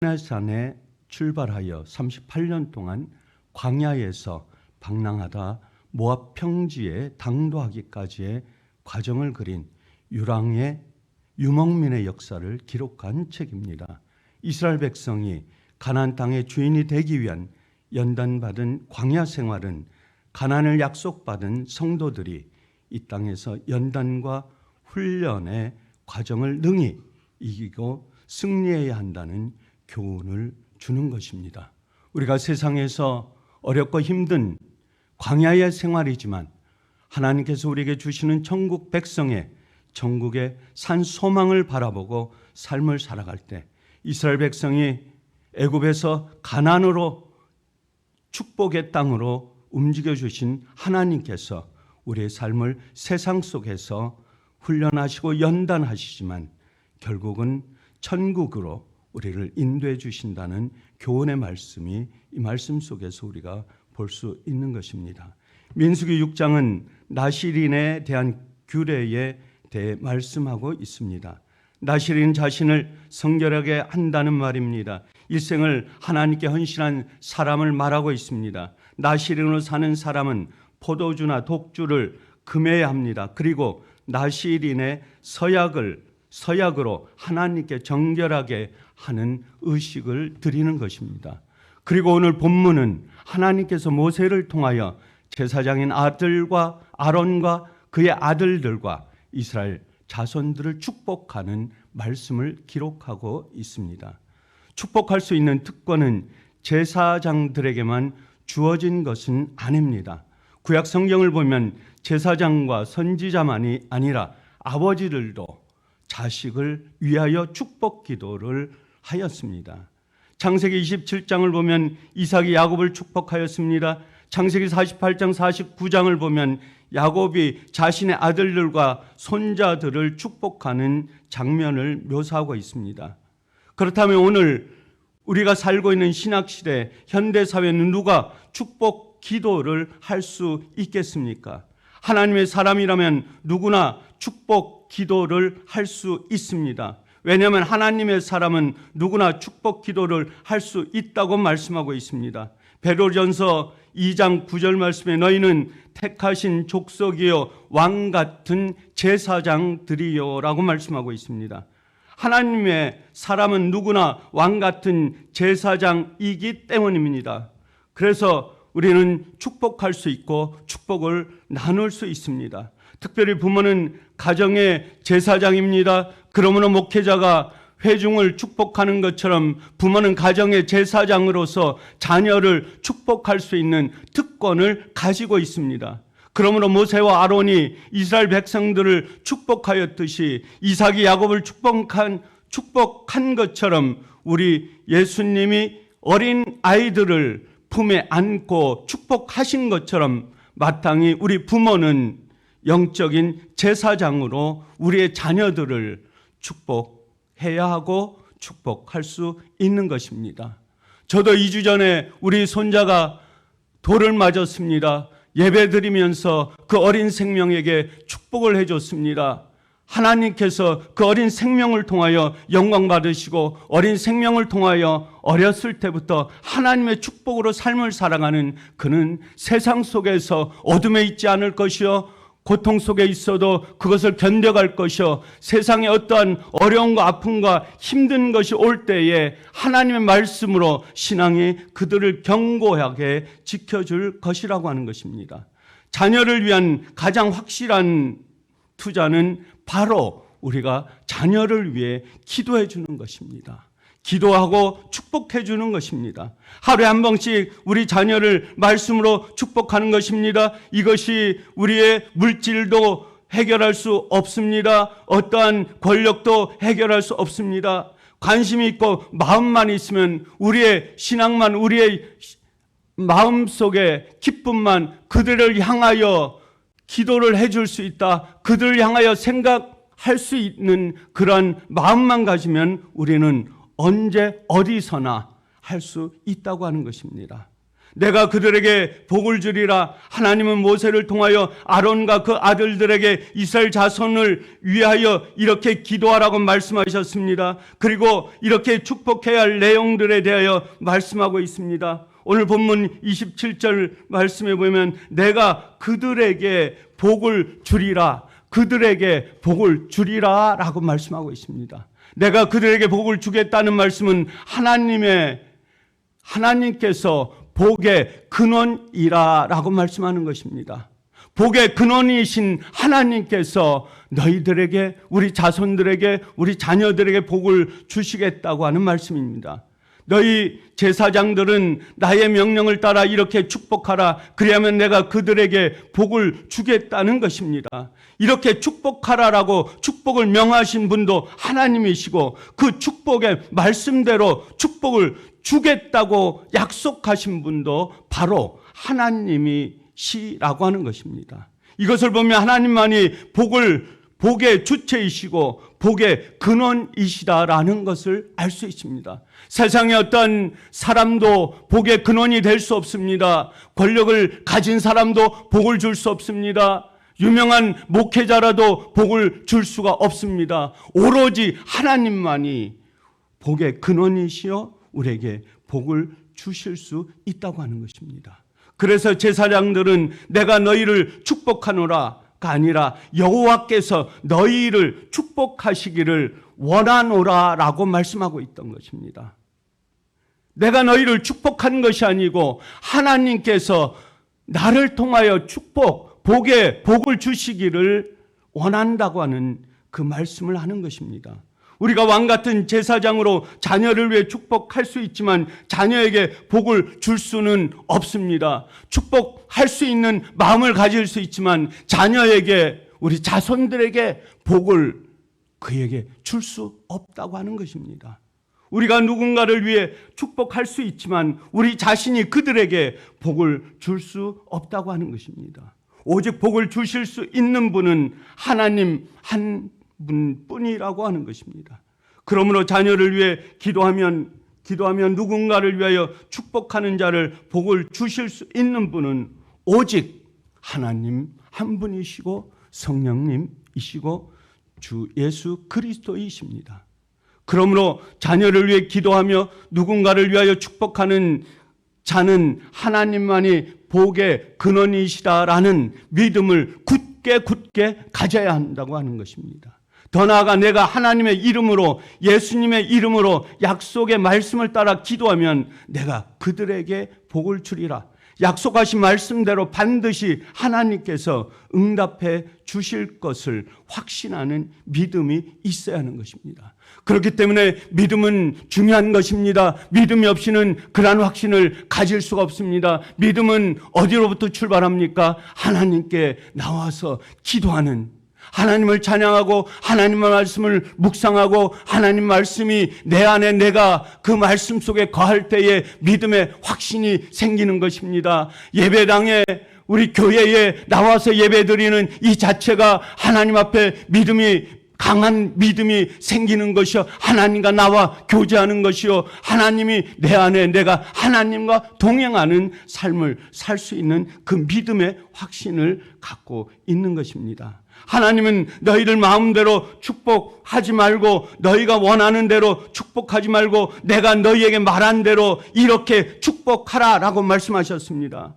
시내산에 출발하여 38년 동안 광야에서 방랑하다 모압 평지에 당도하기까지의 과정을 그린 유목민의 역사를 기록한 책입니다. 이스라엘 백성이 가나안 땅의 주인이 되기 위한 연단받은 광야 생활은 가나안을 약속받은 성도들이 이 땅에서 연단과 훈련의 과정을 능히 이기고 승리해야 한다는 교훈을 주는 것입니다. 우리가 세상에서 어렵고 힘든 광야의 생활이지만 하나님께서 우리에게 주시는 천국 백성의 천국의 산 소망을 바라보고 삶을 살아갈 때 이스라엘 백성이 애굽에서 가나안으로 축복의 땅으로 움직여 주신 하나님께서 우리의 삶을 세상 속에서 훈련하시고 연단하시지만 결국은 천국으로 우리를 인도해 주신다는 교훈의 말씀이 이 말씀 속에서 우리가 볼 수 있는 것입니다. 민수기 6장은 나실인에 대한 규례에 대해 말씀하고 있습니다. 나실인 자신을 성결하게 한다는 말입니다. 일생을 하나님께 헌신한 사람을 말하고 있습니다. 나실인으로 사는 사람은 포도주나 독주를 금해야 합니다. 그리고 나실인의 서약으로 하나님께 정결하게 하는 의식을 드리는 것입니다. 그리고 오늘 본문은 하나님께서 모세를 통하여 제사장인 아론과 그의 아들들과 이스라엘 자손들을 축복하는 말씀을 기록하고 있습니다. 축복할 수 있는 특권은 제사장들에게만 주어진 것은 아닙니다. 구약 성경을 보면 제사장과 선지자만이 아니라 아버지들도 자식을 위하여 축복 기도를 하였습니다. 창세기 27장을 보면 이삭이 야곱을 축복하였습니다. 창세기 48장 49장을 보면 야곱이 자신의 아들들과 손자들을 축복하는 장면을 묘사하고 있습니다. 그렇다면 오늘 우리가 살고 있는 신학시대 현대사회는 누가 축복 기도를 할 수 있겠습니까? 하나님의 사람이라면 누구나 축복 기도를 할 수 있습니다. 왜냐하면 하나님의 사람은 누구나 축복 기도를 할 수 있다고 말씀하고 있습니다. 베드로전서 2장 9절 말씀에 너희는 택하신 족속이요 왕 같은 제사장들이요 라고 말씀하고 있습니다. 하나님의 사람은 누구나 왕 같은 제사장이기 때문입니다. 그래서 우리는 축복할 수 있고 축복을 나눌 수 있습니다. 특별히 부모는 가정의 제사장입니다. 그러므로 목회자가 회중을 축복하는 것처럼 부모는 가정의 제사장으로서 자녀를 축복할 수 있는 특권을 가지고 있습니다. 그러므로 모세와 아론이 이스라엘 백성들을 축복하였듯이 이삭이 야곱을 축복한 것처럼 우리 예수님이 어린 아이들을 품에 안고 축복하신 것처럼 마땅히 우리 부모는 영적인 제사장으로 우리의 자녀들을 축복해야 하고 축복할 수 있는 것입니다. 저도 2주 전에 우리 손자가 돌을 맞았습니다. 예배드리면서 그 어린 생명에게 축복을 해줬습니다. 하나님께서 그 어린 생명을 통하여 영광 받으시고 어린 생명을 통하여 어렸을 때부터 하나님의 축복으로 삶을 살아가는 그는 세상 속에서 어둠에 있지 않을 것이요 고통 속에 있어도 그것을 견뎌갈 것이요 세상에 어떠한 어려움과 아픔과 힘든 것이 올 때에 하나님의 말씀으로 신앙이 그들을 견고하게 지켜줄 것이라고 하는 것입니다. 자녀를 위한 가장 확실한 투자는 바로 우리가 자녀를 위해 기도해 주는 것입니다. 기도하고 축복해 주는 것입니다. 하루에 한 번씩 우리 자녀를 말씀으로 축복하는 것입니다. 이것이 우리의 물질도 해결할 수 없습니다. 어떠한 권력도 해결할 수 없습니다. 관심이 있고 마음만 있으면 우리의 신앙만 우리의 마음속에 기쁨만 그들을 향하여 기도를 해줄 수 있다. 그들을 향하여 생각할 수 있는 그런 마음만 가지면 우리는 언제 어디서나 할 수 있다고 하는 것입니다. 내가 그들에게 복을 주리라. 하나님은 모세를 통하여 아론과 그 아들들에게 이스라엘 자손을 위하여 이렇게 기도하라고 말씀하셨습니다. 그리고 이렇게 축복해야 할 내용들에 대하여 말씀하고 있습니다. 오늘 본문 27절 말씀에 보면 내가 그들에게 복을 주리라, 그들에게 복을 주리라 라고 말씀하고 있습니다. 내가 그들에게 복을 주겠다는 말씀은 하나님께서 복의 근원이라 라고 말씀하는 것입니다. 복의 근원이신 하나님께서 너희들에게, 우리 자손들에게, 우리 자녀들에게 복을 주시겠다고 하는 말씀입니다. 너희 제사장들은 나의 명령을 따라 이렇게 축복하라. 그리하면 내가 그들에게 복을 주겠다는 것입니다. 이렇게 축복하라라고 축복을 명하신 분도 하나님이시고 그 축복의 말씀대로 축복을 주겠다고 약속하신 분도 바로 하나님이시라고 하는 것입니다. 이것을 보면 하나님만이 복의 주체이시고 복의 근원이시다라는 것을 알 수 있습니다. 세상에 어떤 사람도 복의 근원이 될 수 없습니다. 권력을 가진 사람도 복을 줄 수 없습니다. 유명한 목회자라도 복을 줄 수가 없습니다. 오로지 하나님만이 복의 근원이시여 우리에게 복을 주실 수 있다고 하는 것입니다. 그래서 제사장들은 내가 너희를 축복하노라가 아니라 여호와께서 너희를 축복하시기를 원하노라라고 말씀하고 있던 것입니다. 내가 너희를 축복한 것이 아니고 하나님께서 나를 통하여 복을 주시기를 원한다고 하는 그 말씀을 하는 것입니다. 우리가 왕 같은 제사장으로 자녀를 위해 축복할 수 있지만 자녀에게 복을 줄 수는 없습니다. 축복할 수 있는 마음을 가질 수 있지만 자녀에게, 우리 자손들에게 복을 그에게 줄 수 없다고 하는 것입니다. 우리가 누군가를 위해 축복할 수 있지만 우리 자신이 그들에게 복을 줄 수 없다고 하는 것입니다. 오직 복을 주실 수 있는 분은 하나님 한 분뿐이라고 하는 것입니다. 그러므로 자녀를 위해 기도하면 누군가를 위하여 축복하는 자를 복을 주실 수 있는 분은 오직 하나님 한 분이시고 성령님이시고 주 예수 그리스도이십니다. 그러므로 자녀를 위해 기도하며 누군가를 위하여 축복하는 자는 하나님만이 복의 근원이시다라는 믿음을 굳게 가져야 한다고 하는 것입니다. 더 나아가 내가 하나님의 이름으로, 예수님의 이름으로 약속의 말씀을 따라 기도하면 내가 그들에게 복을 주리라. 약속하신 말씀대로 반드시 하나님께서 응답해 주실 것을 확신하는 믿음이 있어야 하는 것입니다. 그렇기 때문에 믿음은 중요한 것입니다. 믿음이 없이는 그러한 확신을 가질 수가 없습니다. 믿음은 어디로부터 출발합니까? 하나님께 나와서 기도하는, 하나님을 찬양하고 하나님의 말씀을 묵상하고 하나님 말씀이 내 안에, 내가 그 말씀 속에 거할 때에 믿음의 확신이 생기는 것입니다. 예배당에, 우리 교회에 나와서 예배드리는 이 자체가 하나님 앞에 강한 믿음이 생기는 것이요, 하나님과 나와 교제하는 것이요, 하나님이 내 안에, 내가 하나님과 동행하는 삶을 살 수 있는 그 믿음의 확신을 갖고 있는 것입니다. 하나님은 너희들 마음대로 축복하지 말고, 너희가 원하는 대로 축복하지 말고, 내가 너희에게 말한 대로 이렇게 축복하라라고 말씀하셨습니다.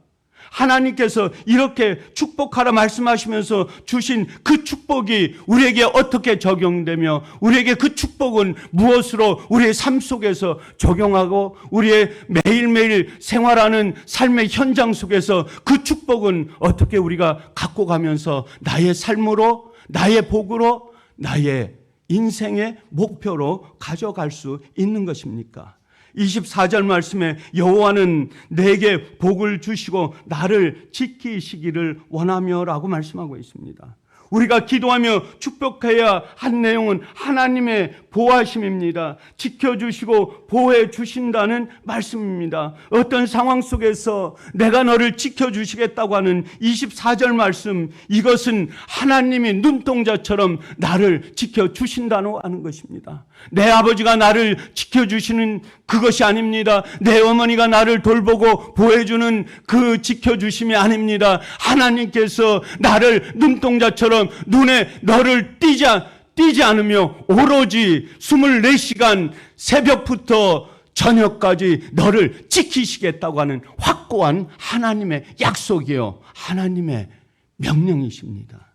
하나님께서 이렇게 축복하라 말씀하시면서 주신 그 축복이 우리에게 어떻게 적용되며, 우리에게 그 축복은 무엇으로 우리의 삶 속에서 적용하고, 우리의 매일매일 생활하는 삶의 현장 속에서 그 축복은 어떻게 우리가 갖고 가면서 나의 삶으로, 나의 복으로, 나의 인생의 목표로 가져갈 수 있는 것입니까? 24절 말씀에 여호와는 내게 복을 주시고 나를 지키시기를 원하며 라고 말씀하고 있습니다. 우리가 기도하며 축복해야 한 내용은 하나님의 보호하심입니다. 지켜주시고 보호해 주신다는 말씀입니다. 어떤 상황 속에서 내가 너를 지켜주시겠다고 하는 24절 말씀, 이것은 하나님이 눈동자처럼 나를 지켜주신다고 하는 것입니다. 내 아버지가 나를 지켜주시는 그것이 아닙니다. 내 어머니가 나를 돌보고 보호해주는 그 지켜주심이 아닙니다. 하나님께서 나를 눈동자처럼 눈에 너를 띄지 않으며 오로지 24시간 새벽부터 저녁까지 너를 지키시겠다고 하는 확고한 하나님의 약속이요, 하나님의 명령이십니다.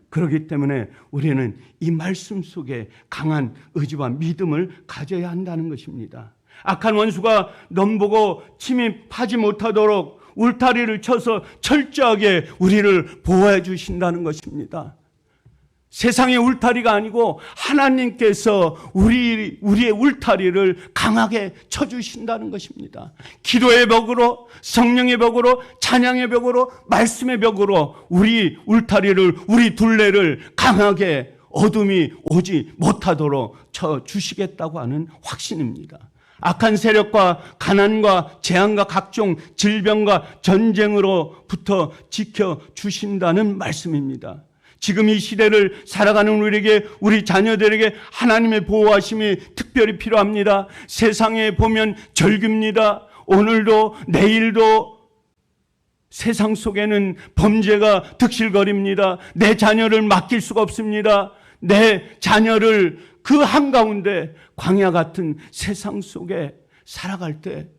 그렇기 때문에 우리는 이 말씀 속에 강한 의지와 믿음을 가져야 한다는 것입니다. 악한 원수가 넘보고 침입하지 못하도록 울타리를 쳐서 철저하게 우리를 보호해 주신다는 것입니다. 세상의 울타리가 아니고 하나님께서 우리의 울타리를 강하게 쳐주신다는 것입니다. 기도의 벽으로, 성령의 벽으로, 찬양의 벽으로, 말씀의 벽으로 우리 울타리를, 우리 둘레를 강하게 어둠이 오지 못하도록 쳐주시겠다고 하는 확신입니다. 악한 세력과 가난과 재앙과 각종 질병과 전쟁으로부터 지켜주신다는 말씀입니다. 지금 이 시대를 살아가는 우리에게, 우리 자녀들에게 하나님의 보호하심이 특별히 필요합니다. 세상에 보면 절규입니다. 오늘도 내일도 세상 속에는 범죄가 득실거립니다. 내 자녀를 맡길 수가 없습니다. 내 자녀를 그 한가운데 광야 같은 세상 속에 살아갈 때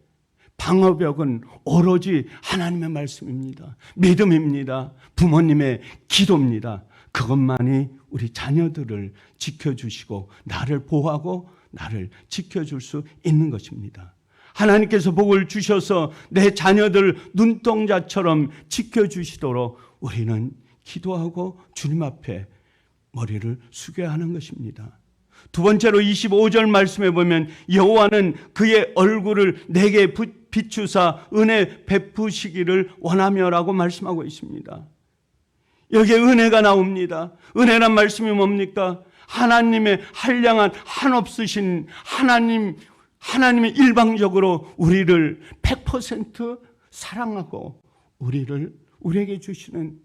방어벽은 오로지 하나님의 말씀입니다. 믿음입니다. 부모님의 기도입니다. 그것만이 우리 자녀들을 지켜주시고 나를 보호하고 나를 지켜줄 수 있는 것입니다. 하나님께서 복을 주셔서 내 자녀들 눈동자처럼 지켜주시도록 우리는 기도하고 주님 앞에 머리를 숙여야 하는 것입니다. 두 번째로 25절 말씀에 보면 여호와는 그의 얼굴을 내게 비추사 은혜 베푸시기를 원하며라고 말씀하고 있습니다. 여기에 은혜가 나옵니다. 은혜란 말씀이 뭡니까? 하나님의 한량한 한없으신 하나님이 일방적으로 우리를 100% 사랑하고 우리에게 주시는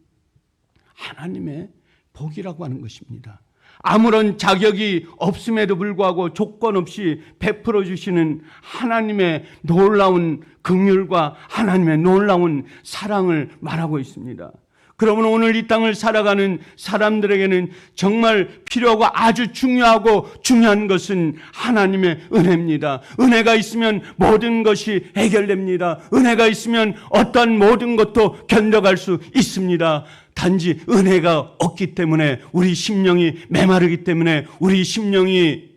하나님의 복이라고 하는 것입니다. 아무런 자격이 없음에도 불구하고 조건 없이 베풀어 주시는 하나님의 놀라운 긍휼과 하나님의 놀라운 사랑을 말하고 있습니다. 그러면 오늘 이 땅을 살아가는 사람들에게는 정말 필요하고 아주 중요한 것은 하나님의 은혜입니다. 은혜가 있으면 모든 것이 해결됩니다. 은혜가 있으면 어떤 모든 것도 견뎌갈 수 있습니다. 단지 은혜가 없기 때문에 우리 심령이 메마르기 때문에 우리 심령이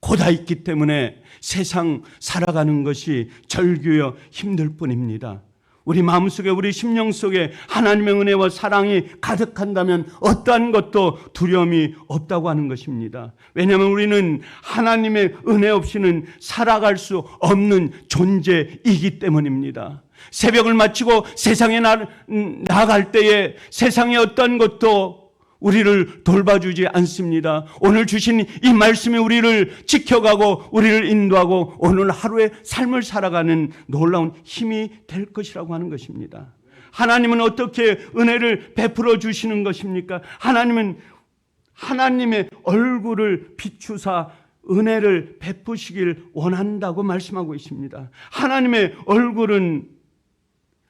고다있기 때문에 세상 살아가는 것이 절규여 힘들 뿐입니다. 우리 마음속에 우리 심령 속에 하나님의 은혜와 사랑이 가득한다면 어떠한 것도 두려움이 없다고 하는 것입니다. 왜냐하면 우리는 하나님의 은혜 없이는 살아갈 수 없는 존재이기 때문입니다. 새벽을 마치고 세상에 나아갈 때에 세상의 어떤 것도 우리를 돌봐주지 않습니다. 오늘 주신 이 말씀이 우리를 지켜가고 우리를 인도하고 오늘 하루의 삶을 살아가는 놀라운 힘이 될 것이라고 하는 것입니다. 하나님은 어떻게 은혜를 베풀어 주시는 것입니까? 하나님은 하나님의 얼굴을 비추사 은혜를 베푸시길 원한다고 말씀하고 있습니다. 하나님의 얼굴은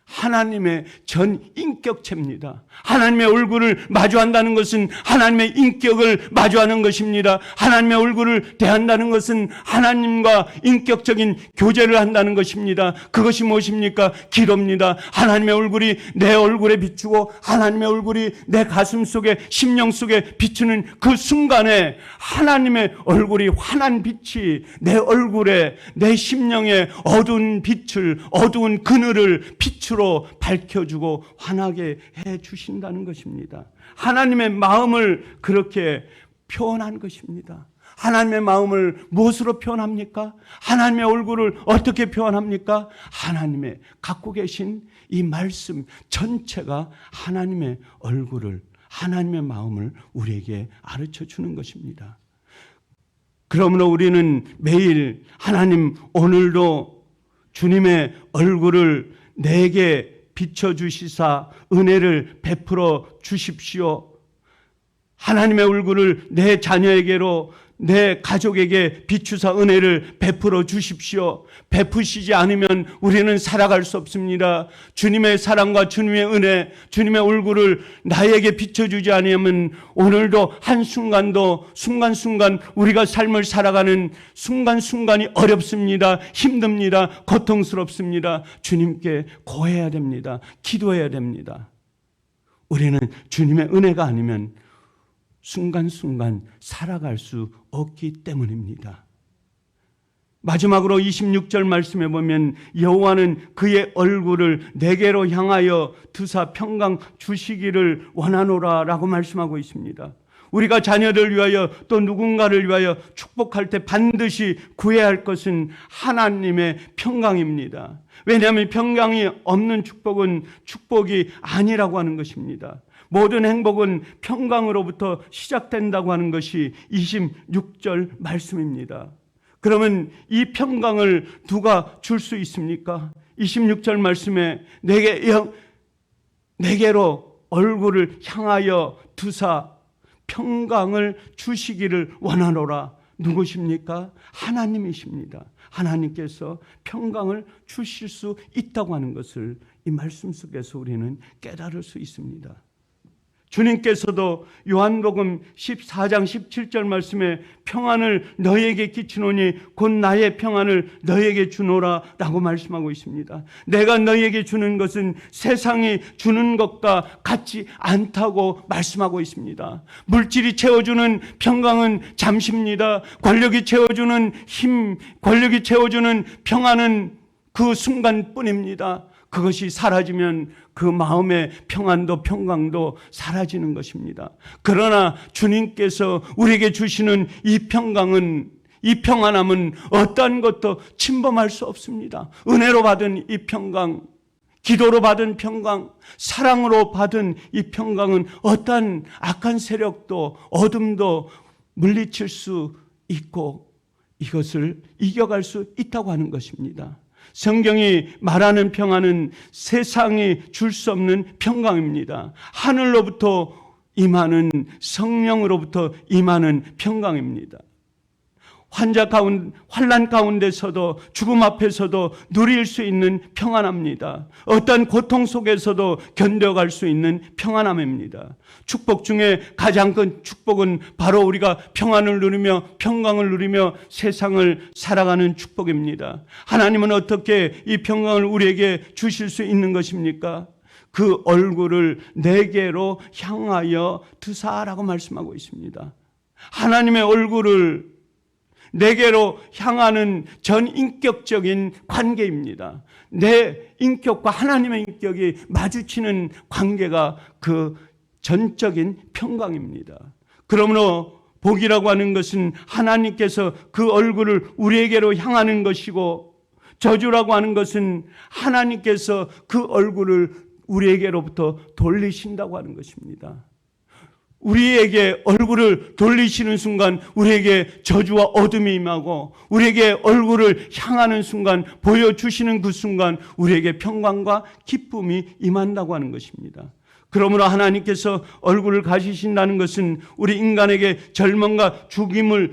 하나님의 전인격체입니다. 하나님의 얼굴을 마주한다는 것은 하나님의 인격을 마주하는 것입니다. 하나님의 얼굴을 대한다는 것은 하나님과 인격적인 교제를 한다는 것입니다. 그것이 무엇입니까? 기도입니다. 하나님의 얼굴이 내 얼굴에 비추고 하나님의 얼굴이 내 가슴 속에 심령 속에 비추는 그 순간에 하나님의 얼굴이 환한 빛이 내 얼굴에 내 심령에 어두운 빛을 어두운 그늘을 빛으로 밝혀주고 환하게 해주신다는 것입니다. 하나님의 마음을 그렇게 표현한 것입니다. 하나님의 마음을 무엇으로 표현합니까? 하나님의 얼굴을 어떻게 표현합니까? 하나님의 갖고 계신 이 말씀 전체가 하나님의 얼굴을 하나님의 마음을 우리에게 가르쳐 주는 것입니다. 그러므로 우리는 매일 하나님 오늘도 주님의 얼굴을 내게 비춰주시사 은혜를 베풀어 주십시오. 하나님의 얼굴을 내 자녀에게로 내 가족에게 비추사 은혜를 베풀어 주십시오. 베푸시지 않으면 우리는 살아갈 수 없습니다. 주님의 사랑과 주님의 은혜, 주님의 얼굴을 나에게 비춰주지 않으면 오늘도 한순간도 순간순간 우리가 삶을 살아가는 순간순간이 어렵습니다. 힘듭니다. 고통스럽습니다. 주님께 고해야 됩니다. 기도해야 됩니다. 우리는 주님의 은혜가 아니면 순간순간 살아갈 수 없기 때문입니다. 마지막으로 26절 말씀에 보면 여호와는 그의 얼굴을 내게로 향하여 두사 평강 주시기를 원하노라 라고 말씀하고 있습니다. 우리가 자녀를 위하여 또 누군가를 위하여 축복할 때 반드시 구해야 할 것은 하나님의 평강입니다. 왜냐하면 평강이 없는 축복은 축복이 아니라고 하는 것입니다. 모든 행복은 평강으로부터 시작된다고 하는 것이 26절 말씀입니다. 그러면 이 평강을 누가 줄 수 있습니까? 26절 말씀에 내게로 얼굴을 향하여 두사 평강을 주시기를 원하노라. 누구십니까? 하나님이십니다. 하나님께서 평강을 주실 수 있다고 하는 것을 이 말씀 속에서 우리는 깨달을 수 있습니다. 주님께서도 요한복음 14장 17절 말씀에 평안을 너희에게 끼치노니 곧 나의 평안을 너희에게 주노라 라고 말씀하고 있습니다. 내가 너희에게 주는 것은 세상이 주는 것과 같지 않다고 말씀하고 있습니다. 물질이 채워주는 평강은 잠시입니다. 권력이 채워주는 힘, 권력이 채워주는 평안은 그 순간뿐입니다. 그것이 사라지면 그 마음의 평안도 평강도 사라지는 것입니다. 그러나 주님께서 우리에게 주시는 이 평강은, 이 평안함은 어떠한 것도 침범할 수 없습니다. 은혜로 받은 이 평강, 기도로 받은 평강, 사랑으로 받은 이 평강은 어떠한 악한 세력도 어둠도 물리칠 수 있고 이것을 이겨갈 수 있다고 하는 것입니다. 성경이 말하는 평안은 세상이 줄 수 없는 평강입니다. 하늘로부터 임하는, 성령으로부터 임하는 평강입니다. 환난 가운데서도 죽음 앞에서도 누릴 수 있는 평안합니다. 어떤 고통 속에서도 견뎌갈 수 있는 평안함입니다. 축복 중에 가장 큰 축복은 바로 우리가 평안을 누리며 평강을 누리며 세상을 살아가는 축복입니다. 하나님은 어떻게 이 평강을 우리에게 주실 수 있는 것입니까? 그 얼굴을 내게로 향하여 두사라고 말씀하고 있습니다. 하나님의 얼굴을 내게로 향하는 전인격적인 관계입니다. 내 인격과 하나님의 인격이 마주치는 관계가 그 전적인 평강입니다. 그러므로 복이라고 하는 것은 하나님께서 그 얼굴을 우리에게로 향하는 것이고, 저주라고 하는 것은 하나님께서 그 얼굴을 우리에게로부터 돌리신다고 하는 것입니다. 우리에게 얼굴을 돌리시는 순간 우리에게 저주와 어둠이 임하고, 우리에게 얼굴을 향하는 순간, 보여주시는 그 순간 우리에게 평강과 기쁨이 임한다고 하는 것입니다. 그러므로 하나님께서 얼굴을 가지신다는 것은 우리 인간에게 절망과 죽음을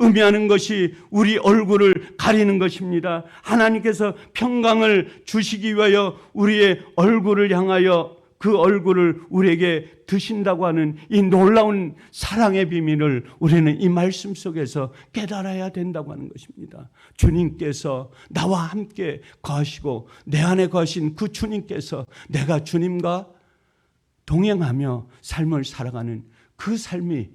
의미하는 것이 우리 얼굴을 가리는 것입니다. 하나님께서 평강을 주시기 위하여 우리의 얼굴을 향하여 그 얼굴을 우리에게 드신다고 하는 이 놀라운 사랑의 비밀을 우리는 이 말씀 속에서 깨달아야 된다고 하는 것입니다. 주님께서 나와 함께 거하시고 내 안에 거하신 그 주님께서 내가 주님과 동행하며 삶을 살아가는 그 삶이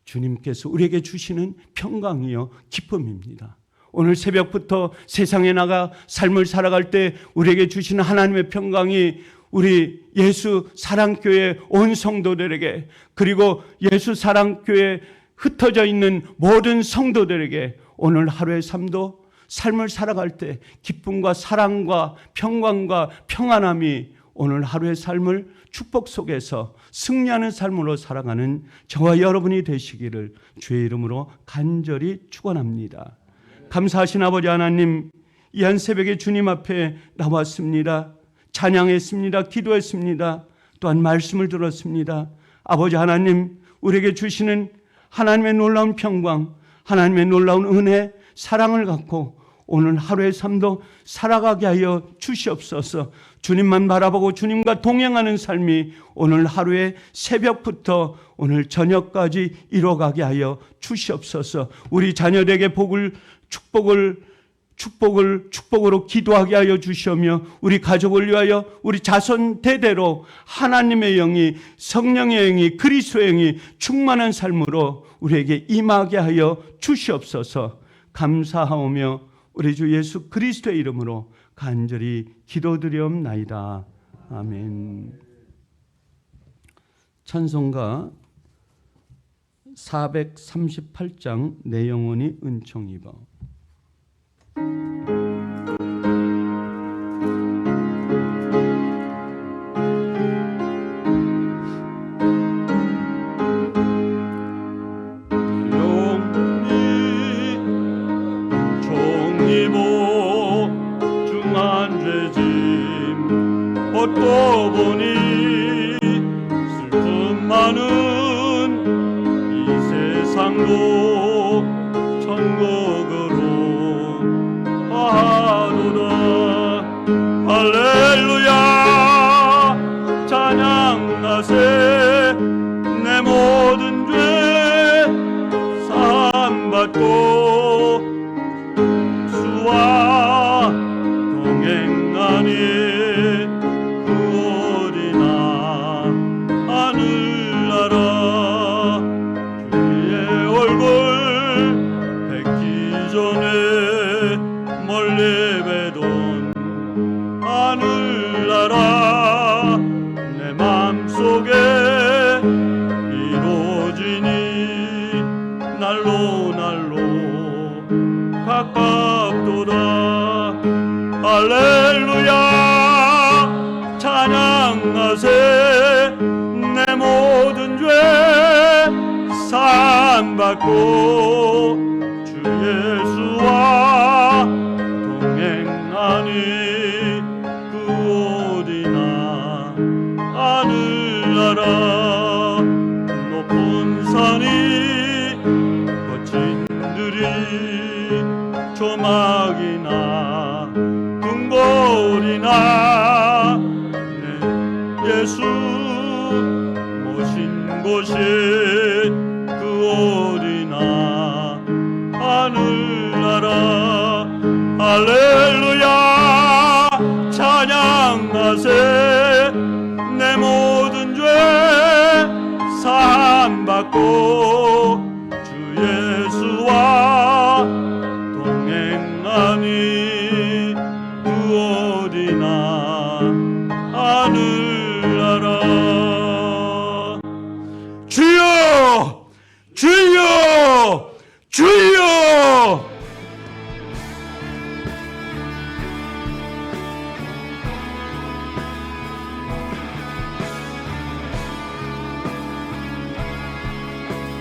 주님께서 우리에게 주시는 평강이요 기쁨입니다. 오늘 새벽부터 세상에 나가 삶을 살아갈 때 우리에게 주시는 하나님의 평강이 우리 예수 사랑교회 온 성도들에게, 그리고 예수 사랑교회에 흩어져 있는 모든 성도들에게 오늘 하루의 삶도 삶을 살아갈 때 기쁨과 사랑과 평강과 평안함이 오늘 하루의 삶을 축복 속에서 승리하는 삶으로 살아가는 저와 여러분이 되시기를 주의 이름으로 간절히 축원합니다. 감사하신 아버지 하나님, 이 한 새벽에 주님 앞에 나왔습니다. 찬양했습니다. 기도했습니다. 또한 말씀을 들었습니다. 아버지 하나님, 우리에게 주시는 하나님의 놀라운 평강, 하나님의 놀라운 은혜, 사랑을 갖고 오늘 하루의 삶도 살아가게 하여 주시옵소서. 주님만 바라보고 주님과 동행하는 삶이 오늘 하루의 새벽부터 오늘 저녁까지 이뤄가게 하여 주시옵소서. 우리 자녀들에게 축복으로 기도하게 하여 주시며 우리 가족을 위하여 우리 자손 대대로 하나님의 영이, 성령의 영이, 그리스도의 영이 충만한 삶으로 우리에게 임하게 하여 주시옵소서. 감사하오며 우리 주 예수 그리스도의 이름으로 간절히 기도드리옵나이다. 아멘. 찬송가 438장 내 영혼이 은총 입어. 걷고 보니 슬픔 많은 이 세상도 천국으로 하도다. 할렐루야 찬양하세. 내 모든 죄 사함받고 주와 동행하니 할렐루야 찬양하세. 내 모든 죄 사함받고 주 예수와 동행하니 그 어디나 하늘나라. 높은 산이 거친 들이 조막이나 둥골이나 내 예수 모신 곳이 그 어디나 하늘나라. 할렐루야 찬양하세. 내 모든 죄 사함받고 주 예수와 동행하니